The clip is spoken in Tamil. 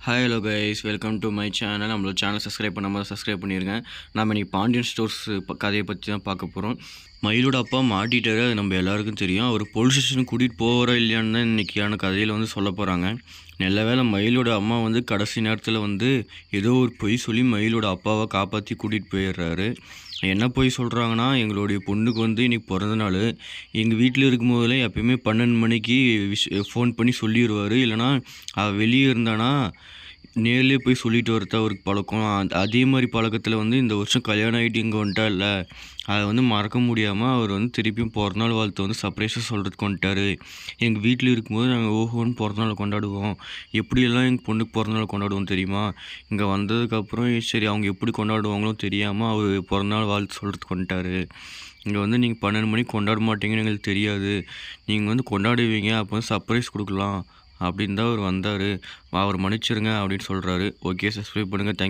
Hi hello guys, welcome to my channel. நம்மளோட சேனல் சப்ஸ்கிரைப் பண்ணாமல் சப்ஸ்கிரைப் பண்ணிடுங்க. நம்ம இன்றைக்கி பாண்டியன் ஸ்டோர்ஸ் கதையை பற்றி தான் பார்க்க போகிறோம். மயிலோட அப்பா மாட்டிட்டாரு, அது நம்ம எல்லாருக்கும் தெரியும். அவர் போலீஸ் ஸ்டேஷனுக்கு கூட்டிகிட்டு போகிறா இல்லையான்னு தான் இன்றைக்கியான கதையில் சொல்ல போகிறாங்க. நல்ல வேளை மயிலோட அம்மா கடைசி நேரத்தில் ஏதோ ஒரு பொய் சொல்லி மயிலோட அப்பாவை காப்பாற்றி கூட்டிகிட்டு போயிடுறாரு. என்ன பொய் சொல்கிறாங்கன்னா, எங்களுடைய பொண்ணுக்கு இன்றைக்கி பிறந்த நாள். எங்கள் வீட்டில் இருக்கும்போதில் எப்பயுமே 12 மணிக்கு ஃபோன் பண்ணி சொல்லிடுவார். இல்லைனா வெளியே இருந்தானா நேர்லேயே போய் சொல்லிட்டு வரது அவருக்கு பழக்கம். அதே மாதிரி பழக்கத்தில் இந்த வருஷம் கல்யாணம் ஆகிட்டு இங்கே வந்துட்டா இல்லை, அதை மறக்க முடியாமல் அவர் திருப்பியும் பிறந்தநாள் வாழ்த்து சர்ப்ரைஸாக சொல்கிறதுக்கு வந்துட்டார். எங்கள் வீட்டில் இருக்கும்போது நாங்கள் ஓஹோன்னு பிறந்தநாள் கொண்டாடுவோம். எப்படியெல்லாம் எங்கள் பொண்ணுக்கு பிறந்தநாள் கொண்டாடுவோம் தெரியுமா? இங்கே வந்ததுக்கப்புறம் சரி அவங்க எப்படி கொண்டாடுவாங்களோ தெரியாமல் அவர் பிறந்தநாள் வாழ்த்து சொல்கிறதுக்கு வந்துட்டார். இங்கே நீங்கள் 12 மணிக்கு கொண்டாட மாட்டீங்கன்னு எங்களுக்கு தெரியாது, நீங்கள் கொண்டாடுவீங்க, அப்போ சர்ப்ரைஸ் கொடுக்கலாம் அப்படின்னு தான் அவர் வந்தார். அவர் மன்னிச்சிருங்க அப்படின்னு சொல்கிறாரு. ஓகே, சப்ஸ்கிரைப் பண்ணுங்கள். தேங்க்யூ.